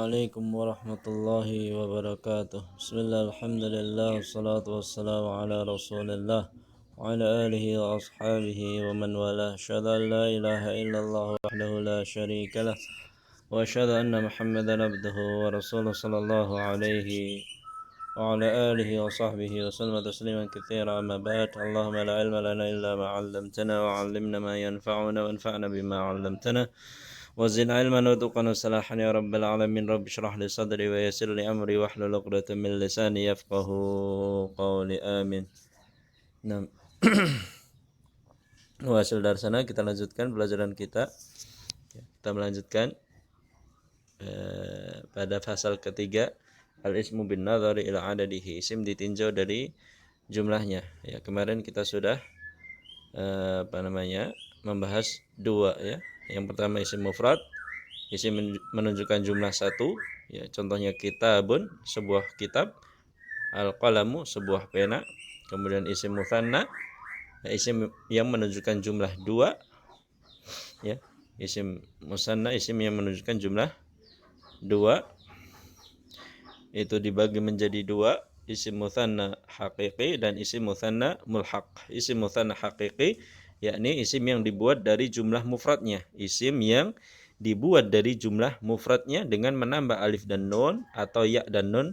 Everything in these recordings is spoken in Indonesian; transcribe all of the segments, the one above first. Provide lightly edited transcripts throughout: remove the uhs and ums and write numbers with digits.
عليكم ورحمة الله وبركاته. بسم الله الحمد لله والصلاة والسلام على رسول الله وعلى آله وأصحابه ومن والاه. أشهد أن لا إله إلا الله وحده لا شريك له وأشهد أن محمدا عبده ورسوله صلى الله عليه وعلى آله وصحبه وسلم تسليما كثيرا. أما بعد، اللهم لا علم لنا إلا ما علمتنا وعلمنا ما ينفعنا وانفعنا بما علمتنا وزد علما وتقا وصلاحا يا رب العالمين. رب اشرح لي صدري ويسر لي أمري واحلل عقدة من لساني يفقه قولي. آمين. Nah, hasil dari sana kita lanjutkan pelajaran kita. Kita melanjutkan pada pasal ketiga, al-ismu bin nadhari ila adadihi, isim ditinjau dari jumlahnya. Ya, kemarin kita sudah membahas dua, ya. Yang pertama isim mufrad, isim menunjukkan jumlah satu, ya. Contohnya kitabun, sebuah kitab, al-qalamu, sebuah pena. Kemudian isim mutsanna, isim yang menunjukkan jumlah dua, ya. Isim musanna, isim yang menunjukkan jumlah dua, itu dibagi menjadi dua, isim mutsanna haqiqi dan isim mutsanna mulhaq. Isim mutsanna haqiqi yakni isim yang dibuat dari jumlah mufradnya, isim yang dibuat dari jumlah mufradnya dengan menambah alif dan nun atau ya dan nun,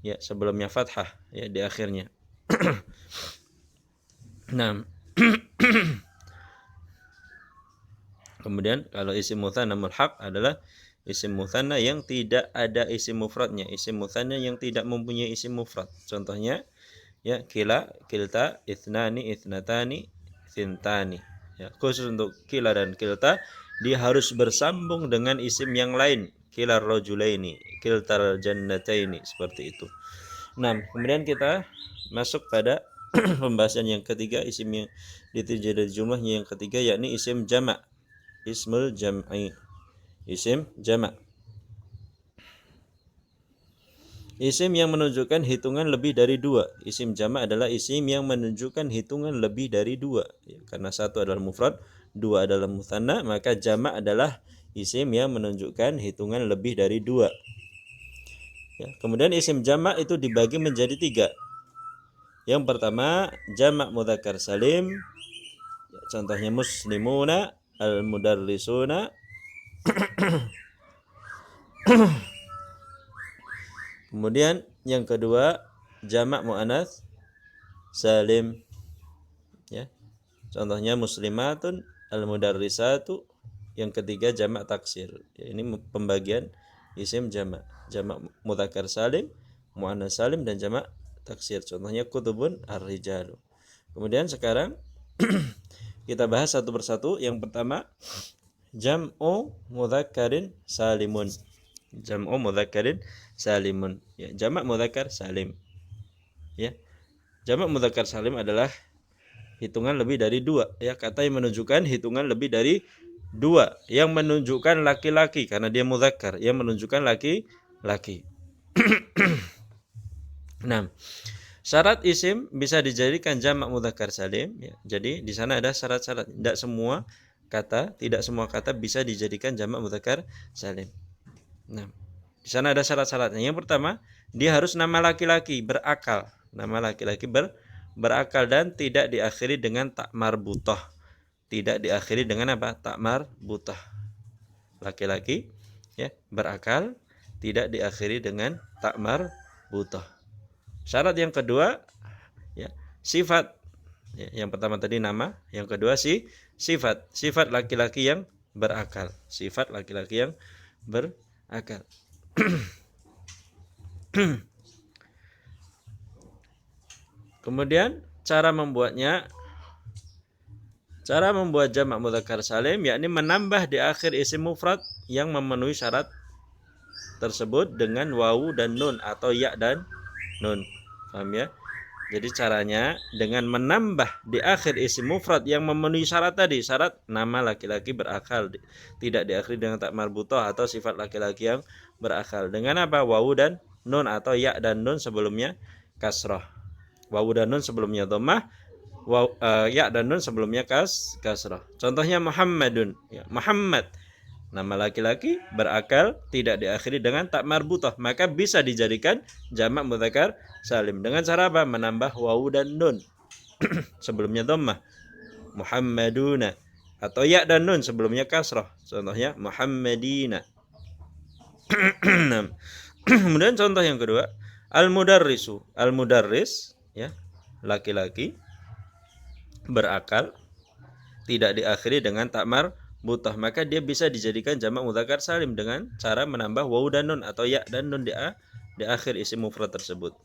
ya, sebelumnya fathah, ya, di akhirnya. Nah, kemudian kalau isim mutsanna mulhaq adalah isim mutsanna yang tidak ada isim mufradnya, isim mutsanna yang tidak mempunyai isim mufrad. Contohnya, ya, kila, kilta, ithnani, ithnatani, thintani. Ya, khusus untuk kila dan kilta, dia harus bersambung dengan isim yang lain. Kilar rajulaini, kiltar jannataini, seperti itu. Nah, kemudian kita masuk pada pembahasan yang ketiga, isim yang ditinjau dari jumlahnya yang ketiga, yakni isim jama'. Ismul jam'i, isim jama'. Isim yang menunjukkan hitungan lebih dari dua. Isim jama' adalah isim yang menunjukkan hitungan lebih dari dua, ya, karena satu adalah mufrad, dua adalah mutsanna, maka jama' adalah isim yang menunjukkan hitungan lebih dari dua, ya. Kemudian isim jama' itu dibagi menjadi tiga. Yang pertama jama' mudzakkar salim, ya, contohnya muslimuna, al-mudarrisuna. Kemudian yang kedua jamak muannats salim, ya. Contohnya muslimatun, al-mudarrisatu. Yang ketiga jamak taksir. Ya, ini pembagian isim jamak. Jamak mudzakkar salim, muannats salim, dan jamak taksir. Contohnya kutubun ar-rijalu. Kemudian sekarang kita bahas satu persatu. Yang pertama jam'u mudzakkarin salimun. Jam'u mudzakkarin salimun, ya, jamak mudzakkar salim, ya. Jamak mudzakkar salim adalah hitungan lebih dari dua, ya, kata yang menunjukkan hitungan lebih dari dua, yang menunjukkan laki-laki karena dia mudzakkar, yang menunjukkan laki-laki. Nah, syarat isim bisa dijadikan jamak mudzakkar salim, ya. Jadi di sana ada syarat-syarat. Tidak semua kata bisa dijadikan jamak mudzakkar salim. Nah, di sana ada syarat-syaratnya. Yang pertama, dia harus nama laki-laki berakal. Nama laki-laki berakal dan tidak diakhiri dengan tak marbutah. Tidak diakhiri dengan apa? Tak marbutah. Laki-laki, ya, berakal, tidak diakhiri dengan tak marbutah. Syarat yang kedua, ya, sifat. Ya, yang pertama tadi nama, yang kedua sifat. Sifat laki-laki yang berakal. Sifat laki-laki yang berakal. Kemudian cara membuat jamak mudzakkar salim yakni menambah di akhir isim mufrad yang memenuhi syarat tersebut dengan wawu dan nun atau ya dan nun. Paham, ya? Jadi caranya dengan menambah di akhir isim mufrad yang memenuhi syarat tadi, syarat nama laki-laki berakal, tidak diakhiri dengan tak marbutah atau sifat laki-laki yang berakal. Dengan apa? Wawu dan nun atau ya dan nun sebelumnya kasrah. Wawu dan nun sebelumnya dhammah, ya dan nun sebelumnya kasrah. Contohnya Muhammadun, ya, Muhammad. Nama laki-laki berakal tidak diakhiri dengan tak marbutah, maka bisa dijadikan jamak mudzakkar salim dengan cara apa? Menambah wawu dan nun sebelumnya dhammah. Muhammaduna, atau ya dan nun sebelumnya kasrah. Contohnya Muhammadina. Kemudian contoh yang kedua, al-mudarrisu. Al-mudarris ya, laki-laki berakal tidak diakhiri dengan tak marbutah, maka dia bisa dijadikan jamak mudzakkar salim dengan cara menambah wawu dan nun atau ya dan nun di akhir isim mufrad tersebut.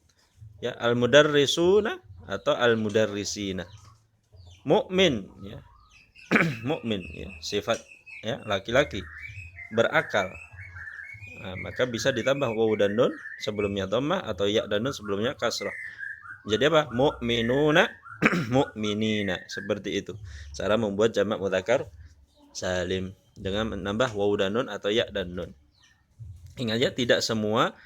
Ya, al-mudarrisuna atau al-mudarrisina. Mukmin ya. Mukmin ya, sifat ya, laki-laki berakal. Nah, maka bisa ditambah wawu dan nun sebelumnya dhammah atau ya dan nun sebelumnya kasrah. Jadi apa? Mu'minuna mu'minina, seperti itu. Cara membuat jamak mudzakkar salim dengan menambah wawu dan nun atau ya dan nun. Ingat ya, tidak semua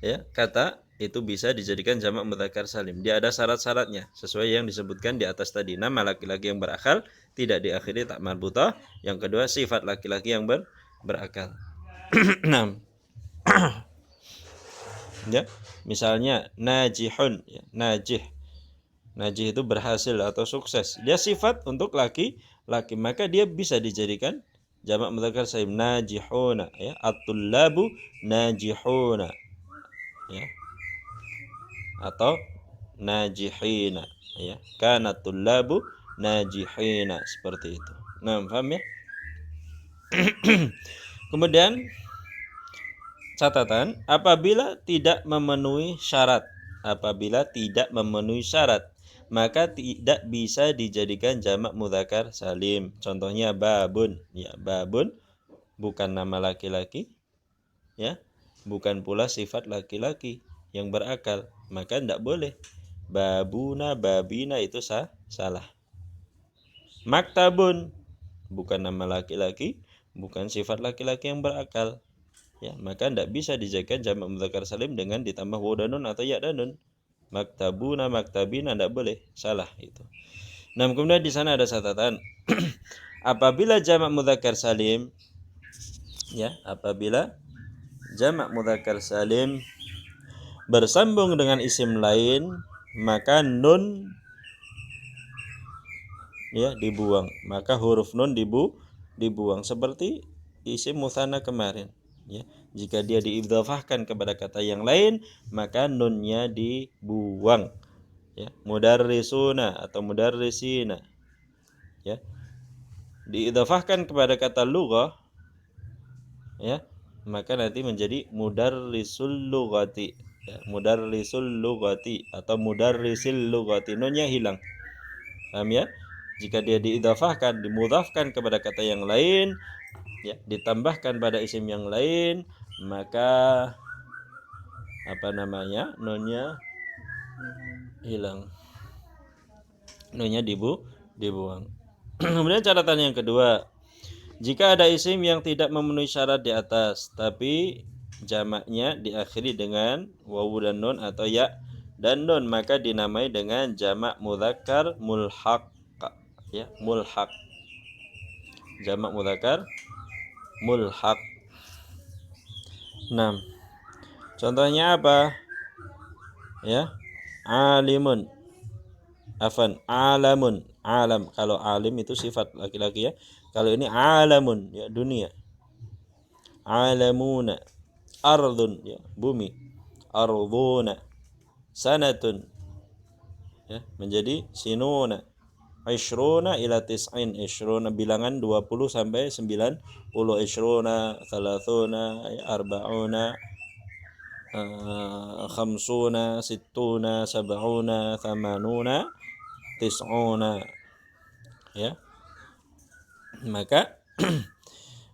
ya kata itu bisa dijadikan jamak mudzakkar salim. Dia ada syarat-syaratnya sesuai yang disebutkan di atas tadi. Nama laki-laki yang berakal tidak diakhiri tak marbutah. Yang kedua, sifat laki-laki yang berakal. 6. Ya, misalnya najihun ya, najih. Najih itu berhasil atau sukses. Dia sifat untuk laki-laki, maka dia bisa dijadikan jamak mudzakkar salim, najihuna ya, at-tullabu najihuna ya, atau najihina ya, kana tullabu najihina, seperti itu. Nah, paham ya? Kemudian catatan, apabila tidak memenuhi syarat, maka tidak bisa dijadikan jamak mudzakkar salim. Contohnya babun ya, babun bukan nama laki-laki ya, bukan pula sifat laki-laki yang berakal, maka tidak boleh. Babuna, babina itu salah. Maktabun bukan nama laki-laki, bukan sifat laki-laki yang berakal ya, maka tidak bisa dijadikan jamak mudzakkar salim dengan ditambah wawu dan nun atau ya dan nun. Maktabuna, maktabina tidak boleh, salah itu. Nah, kemudian di sana ada catatan. Apabila jamak mudzakkar salim ya, apabila jamak mudzakkar salim bersambung dengan isim lain, maka nun ya dibuang, maka huruf nun dibuang seperti isim mutsanna kemarin ya. Jika dia diidhafahkan kepada kata yang lain, maka nunnya dibuang ya. Mudarrisuna atau mudarrisina ya, diidhafahkan kepada kata lughah ya, maka nanti menjadi mudarrisul lughati ya, mudarrisul lughati atau mudarrisil lughati, nunnya hilang. Paham ya? Jika dia diidhafahkan, dimudhafkan kepada kata yang lain ya, ditambahkan pada isim yang lain, maka nunnya hilang, nunnya dibuang. Kemudian catatan yang kedua, jika ada isim yang tidak memenuhi syarat di atas tapi jamaknya diakhiri dengan wawu dan nun atau ya dan nun, maka dinamai dengan jamak mudzakkar mulhaq ya, mulhaq, jamak mudzakkar mulhaq. 6. Contohnya apa? Ya, alimun, alamun, alam. Kalau alim itu sifat laki-laki ya. Kalau ini alamun ya, dunia. Alamuna, ardun ya, bumi. Arduna, sanatun ya, menjadi sinuna. Ishruna ila tis'in, ishruna bilangan 20 sampai 90, ishruna, thalathuna, arba'una, khamsuna, sittuna, sab'una, thamanuna, tis'una ya. Maka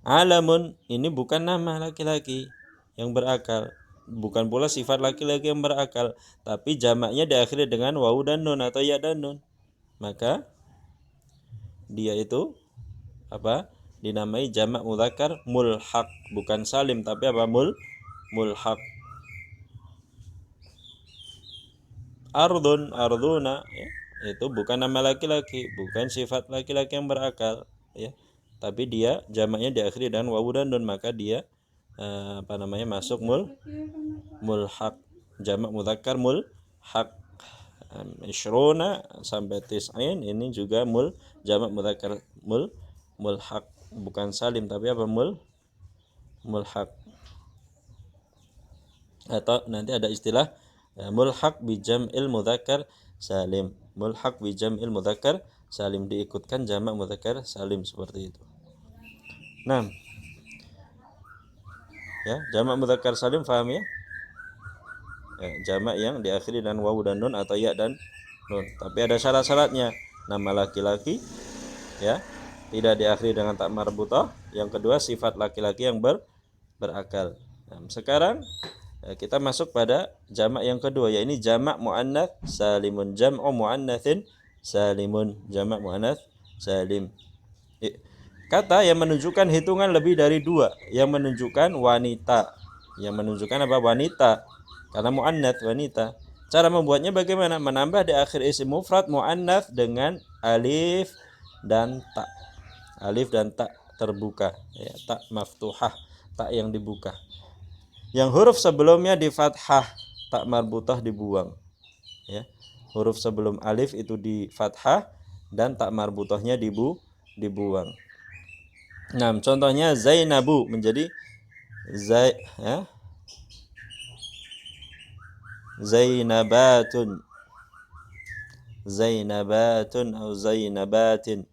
alamun ini bukan nama laki-laki yang berakal, bukan pula sifat laki-laki yang berakal, tapi jamaknya diakhiri dengan wawu dan nun atau ya dan nun, maka dia itu apa? Dinamai jamak mudzakkar mulhaq, bukan salim tapi apa? Mulhaq. Ardun, arduna ya, itu bukan nama laki-laki, bukan sifat laki-laki yang berakal ya, tapi dia jamaknya diakhiri dengan wawu dan nun, maka dia masuk mulhaq, jamak mudzakkar mulhaq. Ishrona sampai tis'in ini juga jamak mudzakkar mulhaq, bukan salim tapi apa mulhaq. Atau nanti ada istilah mulhaq bi jam'il mudzakkar salim, mulhaq bi jam'il mudzakkar salim, diikutkan jamak mudzakkar salim, seperti itu. Nah, ya, jamak mudzakkar salim paham ya? Jamak yang diakhiri dengan wawu dan nun atau ya dan nun. Tapi ada syarat-syaratnya. Nama laki-laki ya tidak diakhiri dengan tak marbutah. Yang kedua, sifat laki-laki yang berakal. Nah, sekarang kita masuk pada jamak yang kedua, yaitu jamak muannats salimun. Jam'u muannatsin salimun, jamak muannats salim. Kata yang menunjukkan hitungan lebih dari 2, yang menunjukkan wanita. Yang menunjukkan apa? Wanita. Karena muannats wanita. Cara membuatnya bagaimana? Menambah di akhir isim mufrad muannats dengan alif dan ta. Alif dan ta terbuka, ya, ta maftuhah, ta yang dibuka. Yang huruf sebelumnya di fathah, tak marbutah dibuang. Ya. Huruf sebelum alif itu di fathah dan tak marbutahnya dibuang. Nah, contohnya Zainabu menjadi Zainabatun, Zainabatun atau Zainabatin.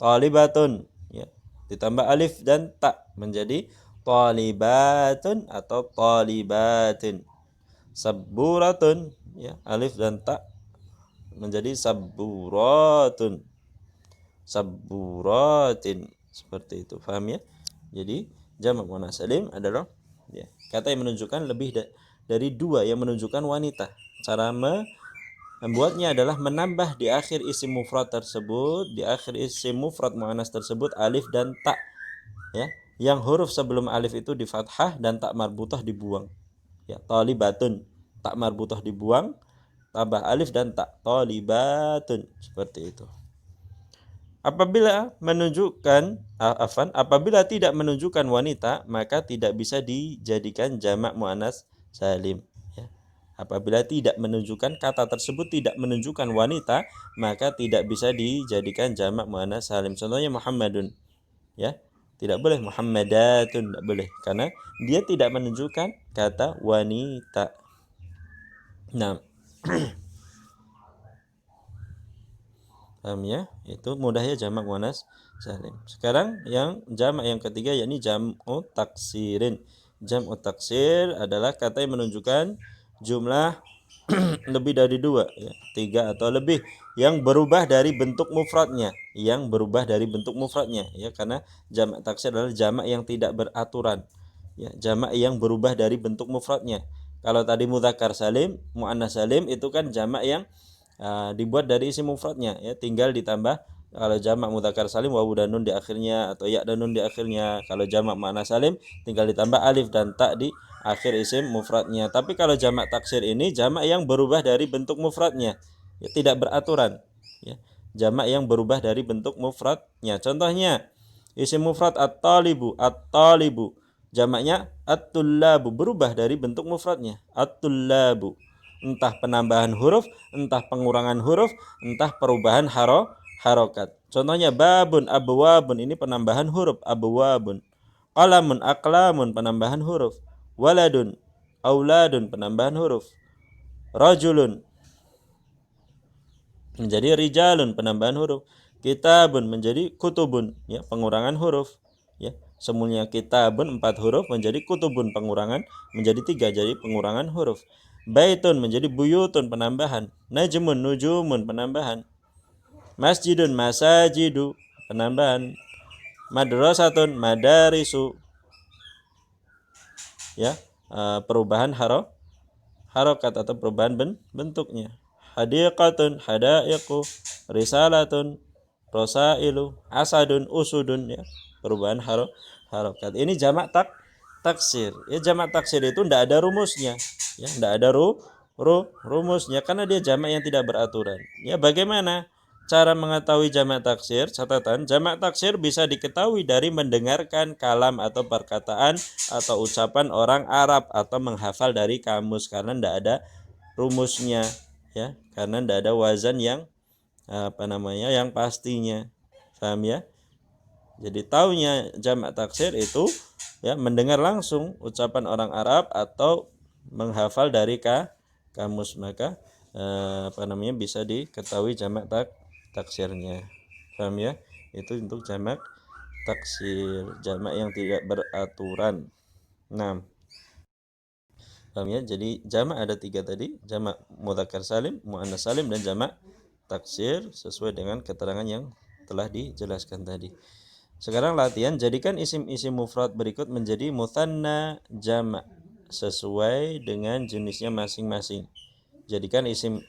Talibatun, ya, ditambah alif dan ta menjadi talibatun atau talibatin. Sabburatun, ya, alif dan ta menjadi sabburatun, sabburatin, seperti itu. Paham ya? Jadi jamak muannats salim adalah ya, kata yang menunjukkan lebih dari 2, yang menunjukkan wanita. Cara membuatnya adalah menambah di akhir isim mufrad tersebut, di akhir isim mufrad muannats tersebut alif dan ta, ya, yang huruf sebelum alif itu di fathah dan tak marbutah dibuang. Ya, talibatun, tak marbutah dibuang, tambah alif dan ta, talibatun, seperti itu. Apabila tidak menunjukkan wanita, maka tidak bisa dijadikan jamak muannats salim. Ya. Apabila tidak menunjukkan, kata tersebut tidak menunjukkan wanita, maka tidak bisa dijadikan jamak muannats salim. Contohnya Muhammadun, ya, tidak boleh. Muhammadatun tidak boleh, karena dia tidak menunjukkan kata wanita. Nah, paham ya? Itu mudahnya jamak muannats salim. Sekarang yang jamak yang ketiga, yakni jam'u taksirin. Jam'u taksir adalah kata yang menunjukkan jumlah lebih dari 2, ya, 3 atau lebih, yang berubah dari bentuk mufradnya, ya, karena jamak taksir adalah jamak yang tidak beraturan, ya, jamak yang berubah dari bentuk mufradnya. Kalau tadi mudzakkar salim, muannats salim itu kan jamak yang dibuat dari isim mufradnya, ya, tinggal ditambah. Kalau jamak mudzakkar salim wawu dan nun di akhirnya atau ya dan nun di akhirnya. Kalau jamak muannats salim tinggal ditambah alif dan ta di akhir isim mufradnya. Tapi kalau jamak taksir ini jamak yang berubah dari bentuk mufradnya, ya, tidak beraturan, ya, jamak yang berubah dari bentuk mufradnya. Contohnya isim mufrad at-talibu, at-talibu, jamaknya at-tullabu, berubah dari bentuk mufradnya, at-tullabu. Entah penambahan huruf, entah pengurangan huruf, entah perubahan harokat. Contohnya babun, abwabun, ini penambahan huruf, abwabun. Qalamun, aqlamun, penambahan huruf. Waladun, auladun, penambahan huruf. Rajulun menjadi rijalun, penambahan huruf. Kitabun menjadi kutubun, ya, pengurangan huruf, ya. Semulanya kitabun 4 huruf menjadi kutubun, pengurangan menjadi 3, jadi pengurangan huruf. Baitun menjadi buyutun, penambahan. Najmun, nujumun, penambahan. Masjidun, masajidu, penambahan. Madrasatun, madarisu, ya, perubahan harokat atau perubahan bentuknya. Hadiqatun, hadaiqu, risalatun, rosailu, asadun, usudun, ya, perubahan harokat. Ini jamak taksir. Ya, jamak taksir itu tidak ada rumusnya, ya, tidak ada rumusnya karena dia jamak yang tidak beraturan. Ya, bagaimana? cara mengetahui jamak taksir, catatan, jamak taksir bisa diketahui dari mendengarkan kalam atau perkataan atau ucapan orang Arab atau menghafal dari kamus karena tidak ada rumusnya, ya, karena tidak ada wazan yang yang pastinya. Paham ya? Jadi taunya jamak taksir itu ya mendengar langsung ucapan orang Arab atau menghafal dari kamus, maka bisa diketahui jamak taksirnya. Paham ya? Itu untuk jamak taksir, jamak yang tidak beraturan. 6. Paham ya? Jadi jamak ada 3 tadi, jamak mudzakkar salim, muannas salim, dan jamak taksir sesuai dengan keterangan yang telah dijelaskan tadi. Sekarang latihan, jadikan isim-isim mufrad berikut menjadi mutsanna jamak sesuai dengan jenisnya masing-masing. Jadikan isim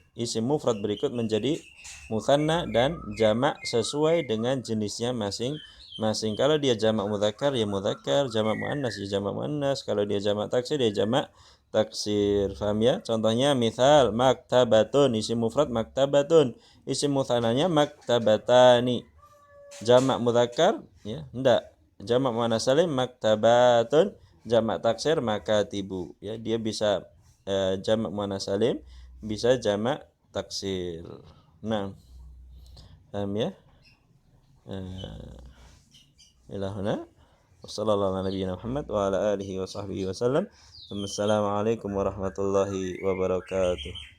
mufrad berikut menjadi mutsanna dan jamak sesuai dengan jenisnya masing-masing. Kalau dia jamak mudzakkar ya mudzakkar, jamak muannas ya jamak muannas, kalau dia jamak taksir ya jamak taksir. Paham ya? Contohnya misal maktabatun, isim mufrad maktabatun, isim mutsananya maktabatani. Jamak mudzakkar ya enggak, jamak muannas salim maktabatun, jamak taksir makatibu, ya dia bisa jamak muannas salim, bisa jamak taksir. Nah, paham ya? Ilahuna wassallallahu ala nabiyina Muhammad wa ala alihi wa sahbihi wasallam. Wassalamualaikum warahmatullahi wabarakatuh.